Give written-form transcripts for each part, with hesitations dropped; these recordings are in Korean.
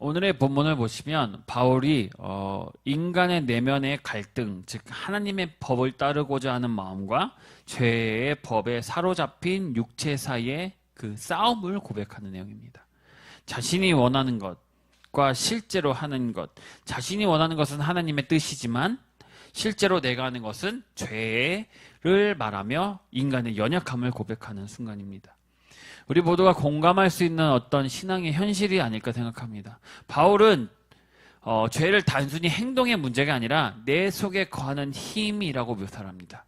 오늘의 본문을 보시면 바울이 인간의 내면의 갈등, 즉 하나님의 법을 따르고자 하는 마음과 죄의 법에 사로잡힌 육체 사이의 그 싸움을 고백하는 내용입니다. 자신이 원하는 것과 실제로 하는 것, 자신이 원하는 것은 하나님의 뜻이지만 실제로 내가 하는 것은 죄를 말하며 인간의 연약함을 고백하는 순간입니다. 우리 모두가 공감할 수 있는 어떤 신앙의 현실이 아닐까 생각합니다. 바울은 죄를 단순히 행동의 문제가 아니라 내 속에 거하는 힘이라고 묘사를 합니다.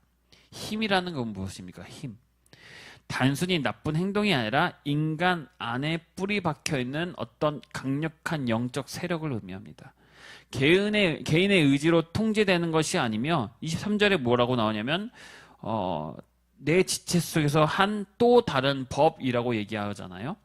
힘이라는 건 무엇입니까? 힘. 단순히 나쁜 행동이 아니라 인간 안에 뿌리 박혀있는 어떤 강력한 영적 세력을 의미합니다. 개인의 의지로 통제되는 것이 아니며 23절에 뭐라고 나오냐면 내 지체 속에서 한 또 다른 법이라고 얘기하잖아요.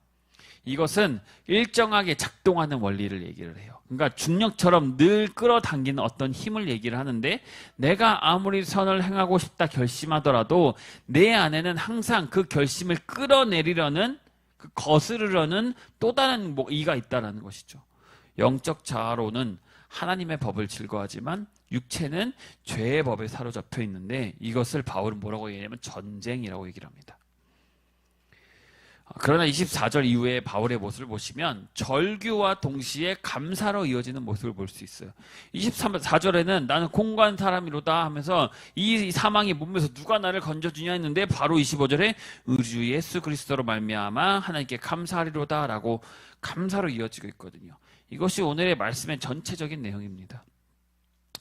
이것은 일정하게 작동하는 원리를 얘기를 해요. 그러니까 중력처럼 늘 끌어당기는 어떤 힘을 얘기를 하는데 내가 아무리 선을 행하고 싶다 결심하더라도 내 안에는 항상 그 결심을 끌어내리려는 그 거스르려는 또 다른 이가 있다는 것이죠. 영적 자아로는 하나님의 법을 즐거워하지만 육체는 죄의 법에 사로잡혀 있는데 이것을 바울은 뭐라고 얘기하냐면 전쟁이라고 얘기를 합니다. 그러나 24절 이후에 바울의 모습을 보시면 절규와 동시에 감사로 이어지는 모습을 볼 수 있어요. 24절에는 나는 공고한 사람이로다 하면서 이 사망의 몸에서 누가 나를 건져주냐 했는데 바로 25절에 우리 예수 그리스도로 말미암아 하나님께 감사하리로다 라고 감사로 이어지고 있거든요. 이것이 오늘의 말씀의 전체적인 내용입니다.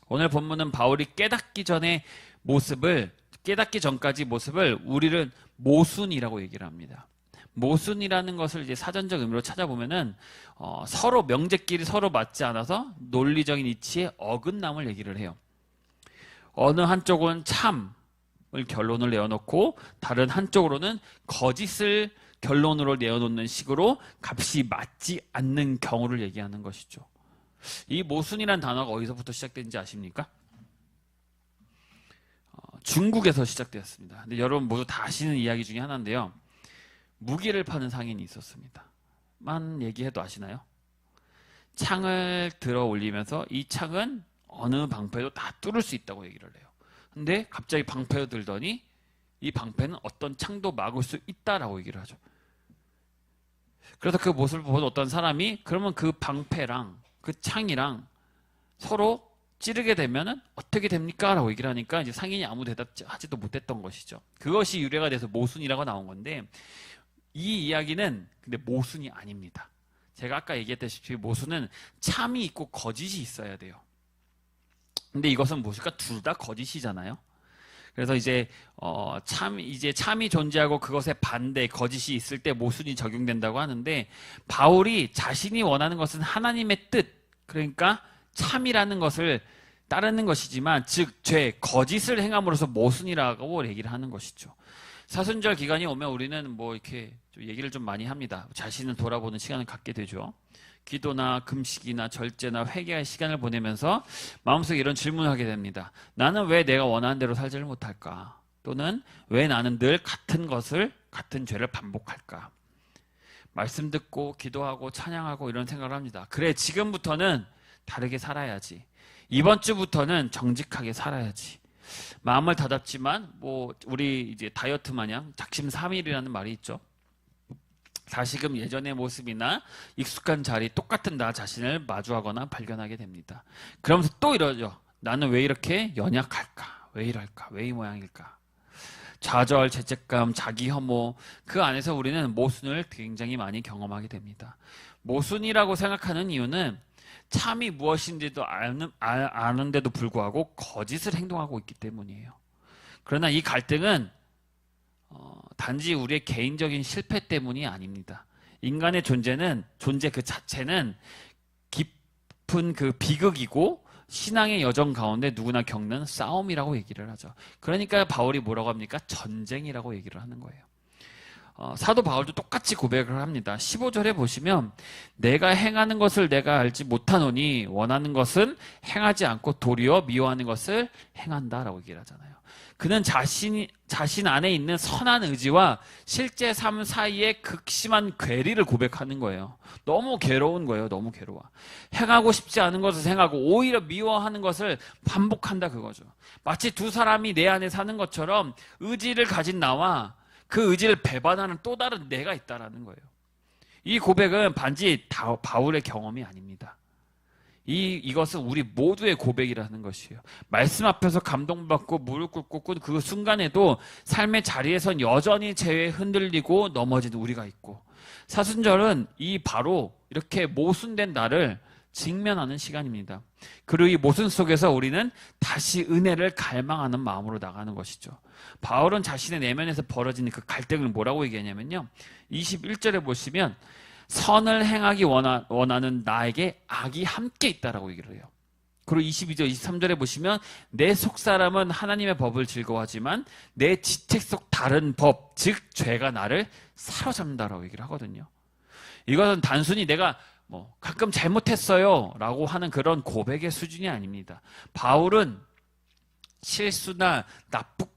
오늘 본문은 바울이 깨닫기 전까지 모습을 우리는 모순이라고 얘기를 합니다. 모순이라는 것을 이제 사전적 의미로 찾아보면은 서로 명제끼리 서로 맞지 않아서 논리적인 이치의 어긋남을 얘기를 해요. 어느 한쪽은 참을 결론을 내어놓고 다른 한쪽으로는 거짓을 결론으로 내어놓는 식으로 값이 맞지 않는 경우를 얘기하는 것이죠. 이 모순이란 단어가 어디서부터 시작된지 아십니까? 중국에서 시작되었습니다. 근데 여러분 모두 다 아시는 이야기 중에 하나인데요. 무기를 파는 상인이 있었습니다. 만 얘기해도 아시나요? 창을 들어 올리면서 이 창은 어느 방패도 다 뚫을 수 있다고 얘기를 해요. 근데 갑자기 방패를 들더니 이 방패는 어떤 창도 막을 수 있다라고 얘기를 하죠. 그래서 그 모습을 보는 어떤 사람이 그러면 그 방패랑 그 창이랑 서로 찌르게 되면은 어떻게 됩니까? 라고 얘기를 하니까 이제 상인이 아무 대답하지도 못했던 것이죠. 그것이 유래가 돼서 모순이라고 나온 건데 이 이야기는 근데 모순이 아닙니다. 제가 아까 얘기했다시피 모순은 참이 있고 거짓이 있어야 돼요. 근데 이것은 무엇일까? 둘 다 거짓이잖아요. 그래서 이제 참이 존재하고 그것의 반대 거짓이 있을 때 모순이 적용된다고 하는데 바울이 자신이 원하는 것은 하나님의 뜻, 그러니까 참이라는 것을 따르는 것이지만 즉 거짓을 행함으로써 모순이라고 얘기를 하는 것이죠. 사순절 기간이 오면 우리는 이렇게 얘기를 좀 많이 합니다. 자신을 돌아보는 시간을 갖게 되죠. 기도나 금식이나 절제나 회개의 시간을 보내면서 마음속에 이런 질문을 하게 됩니다. 나는 왜 내가 원하는 대로 살지를 못할까? 또는 왜 나는 늘 같은 죄를 반복할까? 말씀 듣고 기도하고 찬양하고 이런 생각을 합니다. 그래, 지금부터는 다르게 살아야지. 이번 주부터는 정직하게 살아야지. 마음을 다잡지만 우리 이제 다이어트 마냥 작심삼일이라는 말이 있죠. 다시금 예전의 모습이나 익숙한 자리, 똑같은 나 자신을 마주하거나 발견하게 됩니다. 그러면서 또 이러죠. 나는 왜 이렇게 연약할까? 왜 이럴까? 왜 이 모양일까? 좌절, 죄책감, 자기 혐오, 그 안에서 우리는 모순을 굉장히 많이 경험하게 됩니다. 모순이라고 생각하는 이유는 참이 무엇인지도 아는데도 불구하고 거짓을 행동하고 있기 때문이에요. 그러나 이 갈등은 단지 우리의 개인적인 실패 때문이 아닙니다. 인간의 존재 그 자체는 깊은 그 비극이고 신앙의 여정 가운데 누구나 겪는 싸움이라고 얘기를 하죠. 그러니까 바울이 뭐라고 합니까? 전쟁이라고 얘기를 하는 거예요. 사도 바울도 똑같이 고백을 합니다. 15절에 보시면 내가 행하는 것을 내가 알지 못하노니 원하는 것은 행하지 않고 도리어 미워하는 것을 행한다라고 얘기를 하잖아요. 그는 자신 안에 있는 선한 의지와 실제 삶 사이의 극심한 괴리를 고백하는 거예요. 너무 괴로운 거예요. 너무 괴로워. 행하고 싶지 않은 것을 행하고 오히려 미워하는 것을 반복한다 그거죠. 마치 두 사람이 내 안에 사는 것처럼 의지를 가진 나와 그 의지를 배반하는 또 다른 내가 있다라는 거예요. 이 고백은 반지 바울의 경험이 아닙니다. 이것은 우리 모두의 고백이라는 것이에요. 말씀 앞에서 감동받고 무릎 꿇고 그 순간에도 삶의 자리에선 여전히 죄에 흔들리고 넘어지는 우리가 있고, 사순절은 바로 이렇게 모순된 나를 직면하는 시간입니다. 그리고 이 모순 속에서 우리는 다시 은혜를 갈망하는 마음으로 나가는 것이죠. 바울은 자신의 내면에서 벌어지는 그 갈등을 뭐라고 얘기하냐면요, 21절에 보시면 선을 행하기 원하는 나에게 악이 함께 있다라고 얘기를 해요. 그리고 22절, 23절에 보시면 내 속사람은 하나님의 법을 즐거워하지만 내 지체 속 다른 법, 즉 죄가 나를 사로잡는다라고 얘기를 하거든요. 이것은 단순히 내가 가끔 잘못했어요 라고 하는 그런 고백의 수준이 아닙니다. 바울은 실수나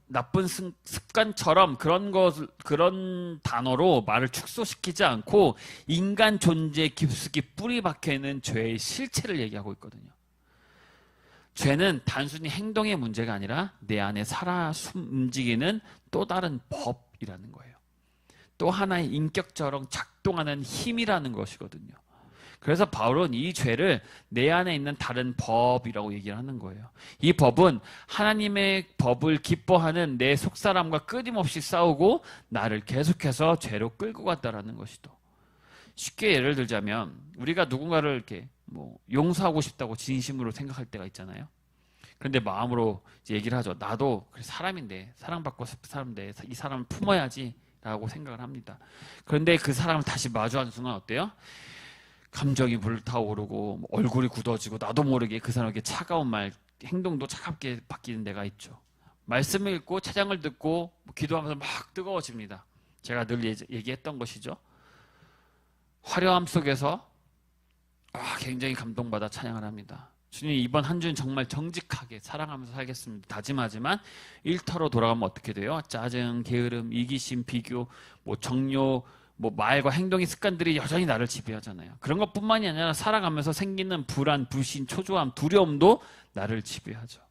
나쁜 습관처럼 그런 단어로 말을 축소시키지 않고 인간 존재에 깊숙이 뿌리 박혀 있는 죄의 실체를 얘기하고 있거든요. 죄는 단순히 행동의 문제가 아니라 내 안에 살아 움직이는 또 다른 법이라는 거예요. 또 하나의 인격처럼 작동하는 힘이라는 것이거든요. 그래서 바울은 이 죄를 내 안에 있는 다른 법이라고 얘기를 하는 거예요. 이 법은 하나님의 법을 기뻐하는 내 속사람과 끊임없이 싸우고 나를 계속해서 죄로 끌고 갔다라는 것이죠. 쉽게 예를 들자면 우리가 누군가를 이렇게 용서하고 싶다고 진심으로 생각할 때가 있잖아요. 그런데 마음으로 이제 얘기를 하죠. 나도 사람인데, 사랑받고 싶은 사람인데 이 사람을 품어야지 라고 생각을 합니다. 그런데 그 사람을 다시 마주하는 순간 어때요? 감정이 불타오르고 얼굴이 굳어지고 나도 모르게 그 사람에게 차가운 말, 행동도 차갑게 바뀌는 데가 있죠. 말씀을 읽고 찬양을 듣고 기도하면서 막 뜨거워집니다. 제가 늘 얘기했던 것이죠. 화려함 속에서 굉장히 감동받아 찬양을 합니다. 주님, 이번 한 주는 정말 정직하게 사랑하면서 살겠습니다. 다짐하지만 일터로 돌아가면 어떻게 돼요? 짜증, 게으름, 이기심, 비교, 정욕, 말과 행동의 습관들이 여전히 나를 지배하잖아요. 그런 것뿐만이 아니라 살아가면서 생기는 불안, 불신, 초조함, 두려움도 나를 지배하죠.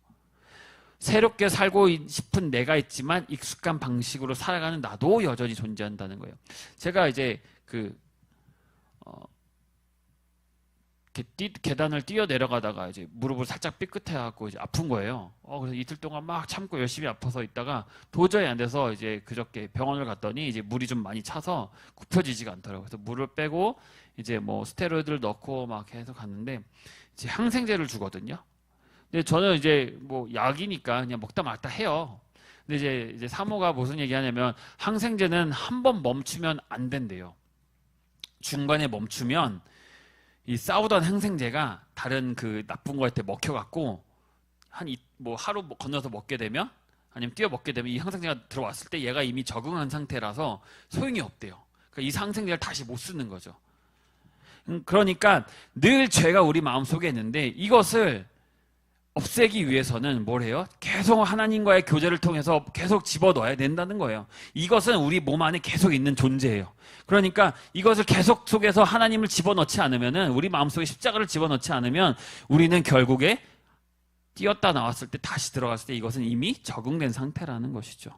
새롭게 살고 싶은 내가 있지만 익숙한 방식으로 살아가는 나도 여전히 존재한다는 거예요. 제가 이제 계단을 뛰어 내려가다가 이제 무릎을 살짝 삐끗해갖고 이제 아픈 거예요. 그래서 이틀 동안 막 참고 열심히 아파서 있다가 도저히 안 돼서 이제 그저께 병원을 갔더니 이제 물이 좀 많이 차서 굽혀지지가 않더라고요. 그래서 물을 빼고 이제 스테로이드를 넣고 막 계속 갔는데 이제 항생제를 주거든요. 근데 저는 이제 약이니까 그냥 먹다 말다 해요. 근데 이제 사모가 무슨 얘기하냐면 항생제는 한 번 멈추면 안 된대요. 중간에 멈추면 이 싸우던 항생제가 다른 그 나쁜 거한테 먹혀갖고 하루 건너서 먹게 되면 아니면 뛰어 먹게 되면 이 항생제가 들어왔을 때 얘가 이미 적응한 상태라서 소용이 없대요. 그러니까 이 항생제를 다시 못 쓰는 거죠. 그러니까 늘 죄가 우리 마음속에 있는데 이것을 없애기 위해서는 뭘 해요? 계속 하나님과의 교제를 통해서 계속 집어넣어야 된다는 거예요. 이것은 우리 몸 안에 계속 있는 존재예요. 그러니까 이것을 계속 속에서 하나님을 집어넣지 않으면은, 우리 마음속에 십자가를 집어넣지 않으면 우리는 결국에 뛰었다 나왔을 때 다시 들어갔을 때 이것은 이미 적응된 상태라는 것이죠.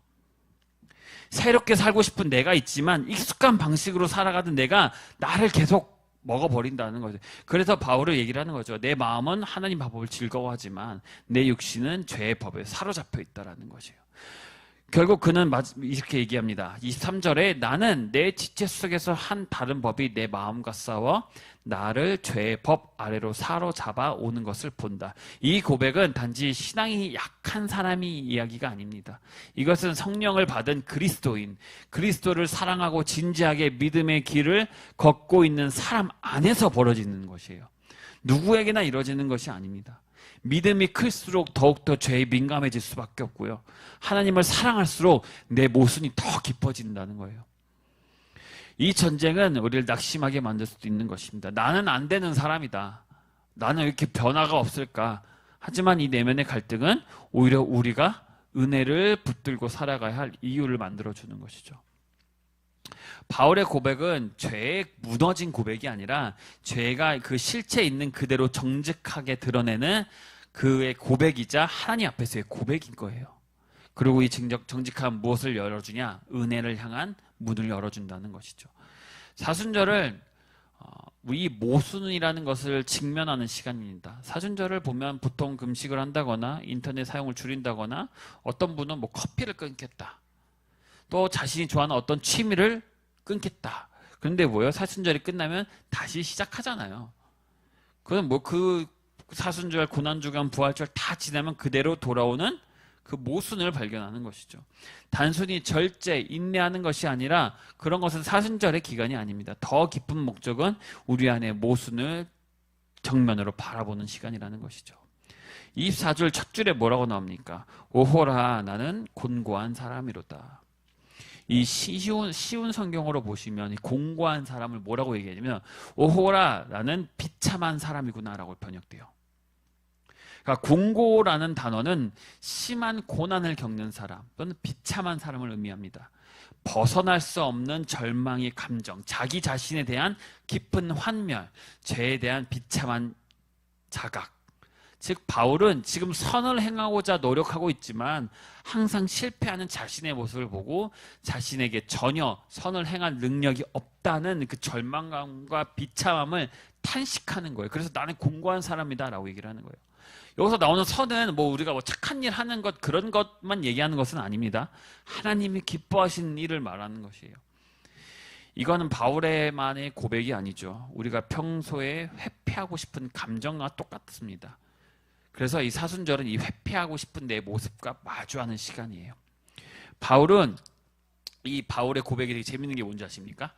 새롭게 살고 싶은 내가 있지만 익숙한 방식으로 살아가던 내가 나를 계속 먹어버린다는 거죠. 그래서 바울은 얘기를 하는 거죠. 내 마음은 하나님 법을 즐거워하지만 내 육신은 죄의 법에 사로잡혀 있다는 것이에요. 결국 그는 이렇게 얘기합니다. 23절에 나는 내 지체 속에서 한 다른 법이 내 마음과 싸워 나를 죄의 법 아래로 사로잡아 오는 것을 본다. 이 고백은 단지 신앙이 약한 사람이 이야기가 아닙니다. 이것은 성령을 받은 그리스도인, 그리스도를 사랑하고 진지하게 믿음의 길을 걷고 있는 사람 안에서 벌어지는 것이에요. 누구에게나 이루어지는 것이 아닙니다. 믿음이 클수록 더욱더 죄에 민감해질 수밖에 없고요. 하나님을 사랑할수록 내 모순이 더 깊어진다는 거예요. 이 전쟁은 우리를 낙심하게 만들 수도 있는 것입니다. 나는 안 되는 사람이다. 나는 왜 이렇게 변화가 없을까? 하지만 이 내면의 갈등은 오히려 우리가 은혜를 붙들고 살아가야 할 이유를 만들어주는 것이죠. 바울의 고백은 죄에 무너진 고백이 아니라 죄가 그 실체 있는 그대로 정직하게 드러내는 그의 고백이자 하나님 앞에서의 고백인 거예요. 그리고 이 정직한 무엇을 열어주냐? 은혜를 향한 문을 열어준다는 것이죠. 사순절을 이 모순이라는 것을 직면하는 시간입니다. 사순절을 보면 보통 금식을 한다거나 인터넷 사용을 줄인다거나 어떤 분은 뭐 커피를 끊겠다. 또 자신이 좋아하는 어떤 취미를 끊겠다. 그런데 뭐예요? 사순절이 끝나면 다시 시작하잖아요. 그건 뭐 그 사순절, 고난주간, 부활절 다 지나면 그대로 돌아오는 그 모순을 발견하는 것이죠. 단순히 절제, 인내하는 것이 아니라 그런 것은 사순절의 기간이 아닙니다. 더 깊은 목적은 우리 안에 모순을 정면으로 바라보는 시간이라는 것이죠. 24절 첫 줄에 뭐라고 나옵니까? 오호라 나는 곤고한 사람이로다. 이 쉬운 성경으로 보시면 공고한 사람을 뭐라고 얘기하냐면 오호라 나는 비참한 사람이구나 라고 번역돼요. 그러니까 공고라는 단어는 심한 고난을 겪는 사람 또는 비참한 사람을 의미합니다. 벗어날 수 없는 절망의 감정, 자기 자신에 대한 깊은 환멸, 죄에 대한 비참한 자각. 즉 바울은 지금 선을 행하고자 노력하고 있지만 항상 실패하는 자신의 모습을 보고 자신에게 전혀 선을 행할 능력이 없다는 그 절망감과 비참함을 탄식하는 거예요. 그래서 나는 공고한 사람이다 라고 얘기를 하는 거예요. 여기서 나오는 선은 뭐 우리가 뭐 착한 일 하는 것 그런 것만 얘기하는 것은 아닙니다. 하나님이 기뻐하시는 일을 말하는 것이에요. 이거는 바울의만의 고백이 아니죠. 우리가 평소에 회피하고 싶은 감정과 똑같습니다. 그래서 이 사순절은 이 회피하고 싶은 내 모습과 마주하는 시간이에요. 바울은 이 바울의 고백이 되게 재밌는 게 뭔지 아십니까?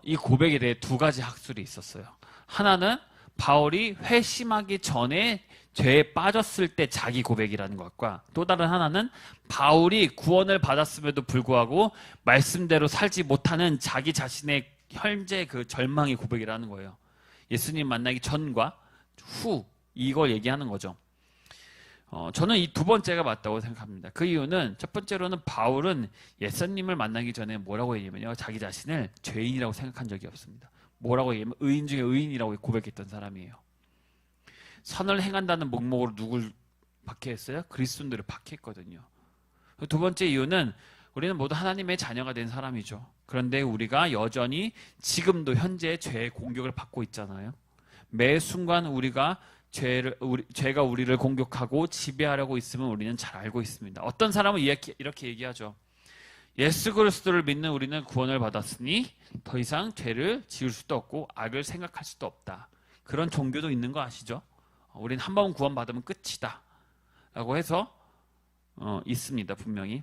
이 고백에 대해 두 가지 학술이 있었어요. 하나는 바울이 회심하기 전에 죄에 빠졌을 때 자기 고백이라는 것과 또 다른 하나는 바울이 구원을 받았음에도 불구하고 말씀대로 살지 못하는 자기 자신의 현재 그 절망의 고백이라는 거예요. 예수님 만나기 전과 후 이걸 얘기하는 거죠. 저는 이 두 번째가 맞다고 생각합니다. 그 이유는 첫 번째로는 바울은 예수님을 만나기 전에 뭐라고 얘기하면요. 자기 자신을 죄인이라고 생각한 적이 없습니다. 뭐라고 얘기하면 의인 중에 의인이라고 고백했던 사람이에요. 선을 행한다는 목목으로 누굴 박해했어요? 그리스도인들을 박해했거든요. 두 번째 이유는 우리는 모두 하나님의 자녀가 된 사람이죠. 그런데 우리가 여전히 지금도 현재 죄의 공격을 받고 있잖아요. 매 순간 우리가 죄가 우리를 공격하고 지배하려고 있음을 우리는 잘 알고 있습니다. 어떤 사람은 이렇게 얘기하죠. 예수 그리스도를 믿는 우리는 구원을 받았으니 더 이상 죄를 지을 수도 없고 악을 생각할 수도 없다. 그런 종교도 있는 거 아시죠? 우리는 한 번 구원받으면 끝이다 라고 해서 있습니다. 분명히.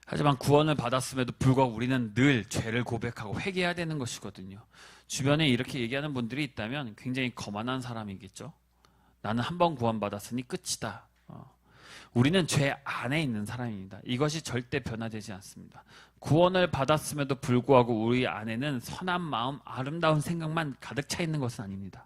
하지만 구원을 받았음에도 불구하고 우리는 늘 죄를 고백하고 회개해야 되는 것이거든요. 주변에 이렇게 얘기하는 분들이 있다면 굉장히 거만한 사람이겠죠. 나는 한 번 구원받았으니 끝이다. 우리는 죄 안에 있는 사람입니다. 이것이 절대 변화되지 않습니다. 구원을 받았음에도 불구하고 우리 안에는 선한 마음, 아름다운 생각만 가득 차 있는 것은 아닙니다.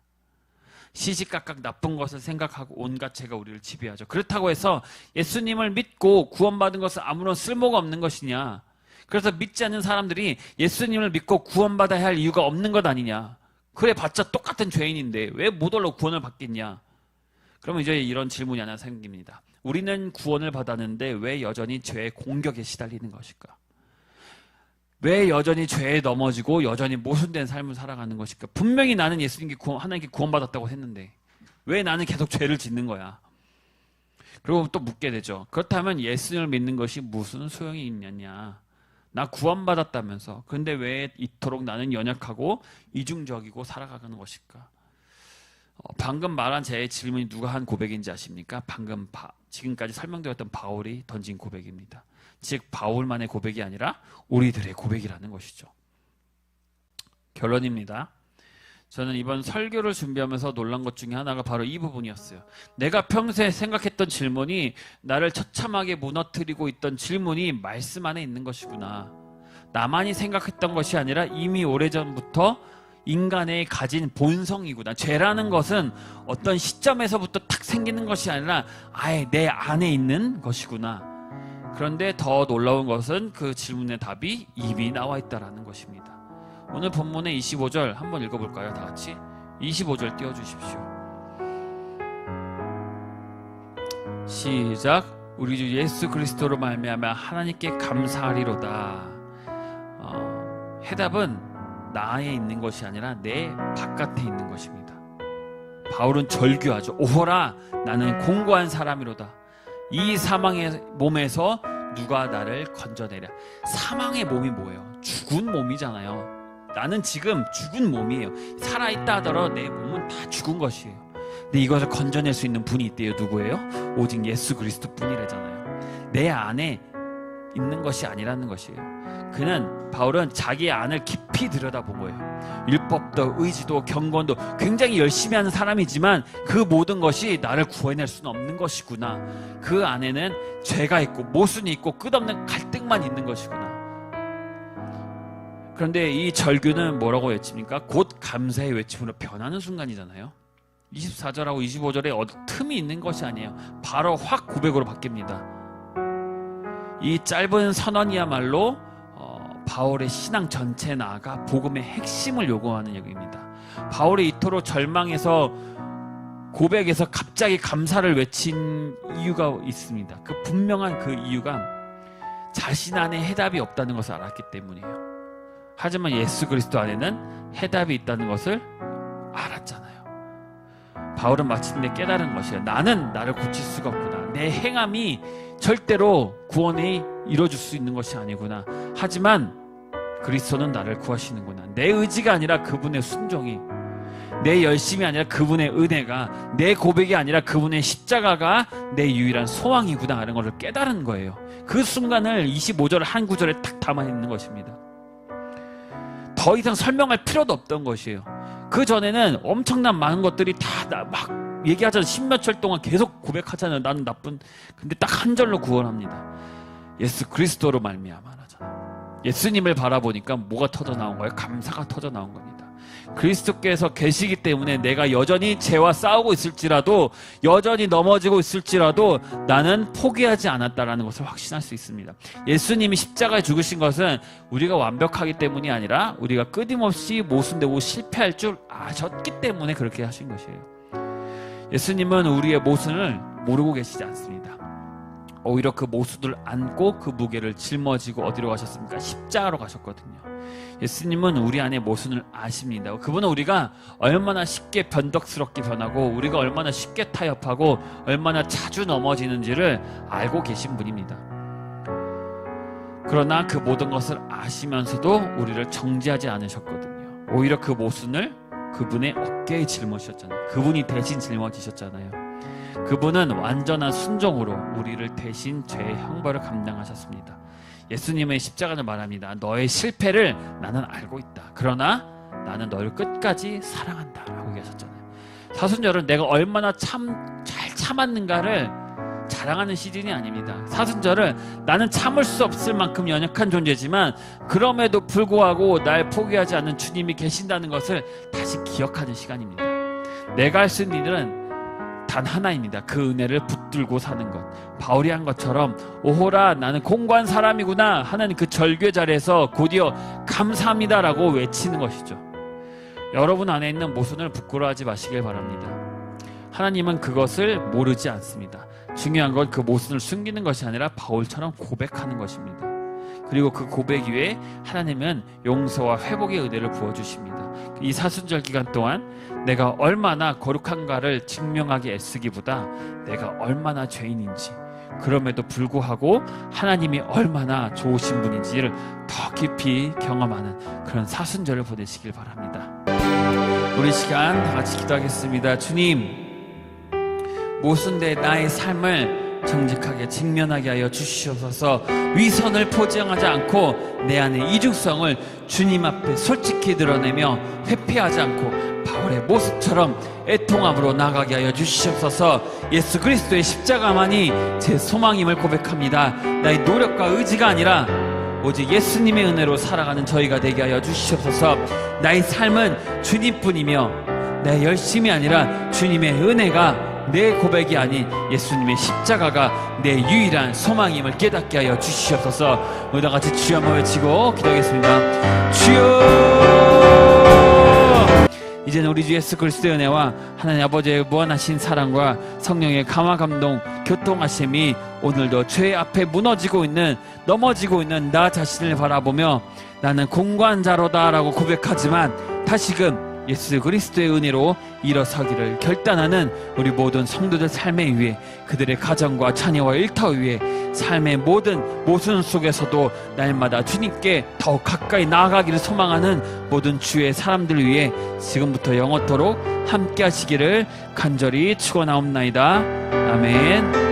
시시각각 나쁜 것을 생각하고 온갖 죄가 우리를 지배하죠. 그렇다고 해서 예수님을 믿고 구원받은 것은 아무런 쓸모가 없는 것이냐? 그래서 믿지 않는 사람들이 예수님을 믿고 구원받아야 할 이유가 없는 것 아니냐? 그래 봤자 똑같은 죄인인데 왜 모델로 구원을 받겠냐? 그러면 이제 이런 질문이 하나 생깁니다. 우리는 구원을 받았는데 왜 여전히 죄의 공격에 시달리는 것일까? 왜 여전히 죄에 넘어지고 여전히 모순된 삶을 살아가는 것일까? 분명히 나는 예수님께 하나님께 구원받았다고 했는데 왜 나는 계속 죄를 짓는 거야? 그리고 또 묻게 되죠. 그렇다면 예수님을 믿는 것이 무슨 소용이 있느냐? 나 구원받았다면서 그런데 왜 이토록 나는 연약하고 이중적이고 살아가는 것일까? 방금 말한 제 질문이 누가 한 고백인지 아십니까? 방금 지금까지 설명드렸던 바울이 던진 고백입니다. 즉 바울만의 고백이 아니라 우리들의 고백이라는 것이죠. 결론입니다. 저는 이번 설교를 준비하면서 놀란 것 중에 하나가 바로 이 부분이었어요. 내가 평소에 생각했던 질문이 나를 처참하게 무너뜨리고 있던 질문이 말씀 안에 있는 것이구나. 나만이 생각했던 것이 아니라 이미 오래전부터 인간의 가진 본성이구나. 죄라는 것은 어떤 시점에서부터 탁 생기는 것이 아니라 아예 내 안에 있는 것이구나. 그런데 더 놀라운 것은 그 질문의 답이 이미 나와 있다라는 것입니다. 오늘 본문의 25절 한번 읽어볼까요? 다 같이 25절 띄워주십시오. 시작. 우리 주 예수 그리스도로 말미암아 하나님께 감사하리로다. 해답은 나에 있는 것이 아니라 내 바깥에 있는 것입니다. 바울은 절규하죠. 오호라, 나는 공고한 사람이로다. 이 사망의 몸에서 누가 나를 건져내랴. 사망의 몸이 뭐예요? 죽은 몸이잖아요. 나는 지금 죽은 몸이에요. 살아있다 하더라도 내 몸은 다 죽은 것이에요. 근데 이것을 건져낼 수 있는 분이 있대요. 누구예요? 오직 예수 그리스도 뿐이래잖아요. 내 안에 있는 것이 아니라는 것이에요. 바울은 자기의 안을 깊이 들여다본 거예요. 율법도 의지도 경건도 굉장히 열심히 하는 사람이지만 그 모든 것이 나를 구해낼 수는 없는 것이구나. 그 안에는 죄가 있고 모순이 있고 끝없는 갈등만 있는 것이구나. 그런데 이 절규는 뭐라고 외칩니까? 곧 감사의 외침으로 변하는 순간이잖아요. 24절하고 25절에 틈이 있는 것이 아니에요. 바로 확 고백으로 바뀝니다. 이 짧은 선언이야말로 바울의 신앙 전체에 나아가 복음의 핵심을 요구하는 얘기입니다. 바울이 이토록 절망해서 고백에서 갑자기 감사를 외친 이유가 있습니다. 그 분명한 그 이유가 자신 안에 해답이 없다는 것을 알았기 때문이에요. 하지만 예수 그리스도 안에는 해답이 있다는 것을 알았잖아요. 바울은 마침내 깨달은 것이에요. 나는 나를 고칠 수가 없구나. 내 행함이 절대로 구원이 이루어질 수 있는 것이 아니구나. 하지만 그리스도는 나를 구하시는구나. 내 의지가 아니라 그분의 순종이, 내 열심이 아니라 그분의 은혜가, 내 고백이 아니라 그분의 십자가가 내 유일한 소망이구나 하는 것을 깨달은 거예요. 그 순간을 25절 한 구절에 딱 담아 있는 것입니다. 더 이상 설명할 필요도 없던 것이에요. 그 전에는 엄청난 많은 것들이 다 막 얘기하잖아요. 십몇 절 동안 계속 고백하잖아요. 나는 나쁜. 근데 딱 한 절로 구원합니다. 예수 그리스도로 말미암아 하잖아요. 예수님을 바라보니까 뭐가 터져 나온 거예요? 감사가 터져 나온 겁니다. 그리스도께서 계시기 때문에 내가 여전히 죄와 싸우고 있을지라도, 여전히 넘어지고 있을지라도 나는 포기하지 않았다라는 것을 확신할 수 있습니다. 예수님이 십자가에 죽으신 것은 우리가 완벽하기 때문이 아니라 우리가 끊임없이 모순되고 실패할 줄 아셨기 때문에 그렇게 하신 것이에요. 예수님은 우리의 모순을 모르고 계시지 않습니다. 오히려 그 모순을 안고 그 무게를 짊어지고 어디로 가셨습니까? 십자가로 가셨거든요. 예수님은 우리 안에 모순을 아십니다. 그분은 우리가 얼마나 쉽게 변덕스럽게 변하고 우리가 얼마나 쉽게 타협하고 얼마나 자주 넘어지는지를 알고 계신 분입니다. 그러나 그 모든 것을 아시면서도 우리를 정죄하지 않으셨거든요. 오히려 그 모순을 그분의 어깨에 짊어지셨잖아요. 그분이 대신 짊어지셨잖아요. 그분은 완전한 순종으로 우리를 대신 죄의 형벌을 감당하셨습니다. 예수님의 십자가는 말합니다. 너의 실패를 나는 알고 있다. 그러나 나는 너를 끝까지 사랑한다 라고 얘기하셨잖아요. 사순절은 내가 얼마나 잘 참았는가를 자랑하는 시즌이 아닙니다. 사순절은 나는 참을 수 없을 만큼 연약한 존재지만 그럼에도 불구하고 날 포기하지 않는 주님이 계신다는 것을 다시 기억하는 시간입니다. 내가 할 수 있는 일은 단 하나입니다. 그 은혜를 붙들고 사는 것. 바울이 한 것처럼 오호라 나는 공고한 사람이구나 하는 그 절규의 자리에서 곧이어 감사합니다라고 외치는 것이죠. 여러분 안에 있는 모순을 부끄러워하지 마시길 바랍니다. 하나님은 그것을 모르지 않습니다. 중요한 건 그 모순을 숨기는 것이 아니라 바울처럼 고백하는 것입니다. 그리고 그 고백 위에 하나님은 용서와 회복의 은혜를 부어주십니다. 이 사순절 기간 동안 내가 얼마나 거룩한가를 증명하기 애쓰기보다 내가 얼마나 죄인인지, 그럼에도 불구하고 하나님이 얼마나 좋으신 분인지를 더 깊이 경험하는 그런 사순절을 보내시길 바랍니다. 우리 시간 다 같이 기도하겠습니다. 주님, 모순된 나의 삶을 정직하게 직면하게 하여 주시옵소서. 위선을 포장하지 않고 내 안의 이중성을 주님 앞에 솔직히 드러내며 회피하지 않고 바울의 모습처럼 애통함으로 나가게 하여 주시옵소서. 예수 그리스도의 십자가만이 제 소망임을 고백합니다. 나의 노력과 의지가 아니라 오직 예수님의 은혜로 살아가는 저희가 되게 하여 주시옵소서. 나의 삶은 주님뿐이며 내 열심이 아니라 주님의 은혜가 내 고백이 아닌 예수님의 십자가가 내 유일한 소망임을 깨닫게 하여 주시옵소서. 모두 같이 주여 한번 외치고 기도하겠습니다. 주여! 이제는 우리 주 예수 그리스도의 은혜와 하나님 아버지의 무한하신 사랑과 성령의 감화 감동 교통하심이 오늘도 죄 앞에 무너지고 있는 넘어지고 있는 나 자신을 바라보며 나는 공고한 자로다 라고 고백하지만 다시금 예수 그리스도의 은혜로 일어서기를 결단하는 우리 모든 성도들 삶의 위에, 그들의 가정과 자녀와 일터 위에, 삶의 모든 모순 속에서도 날마다 주님께 더욱 가까이 나아가기를 소망하는 모든 주의 사람들 위해 지금부터 영원토록 함께 하시기를 간절히 축원하옵나이다. 아멘.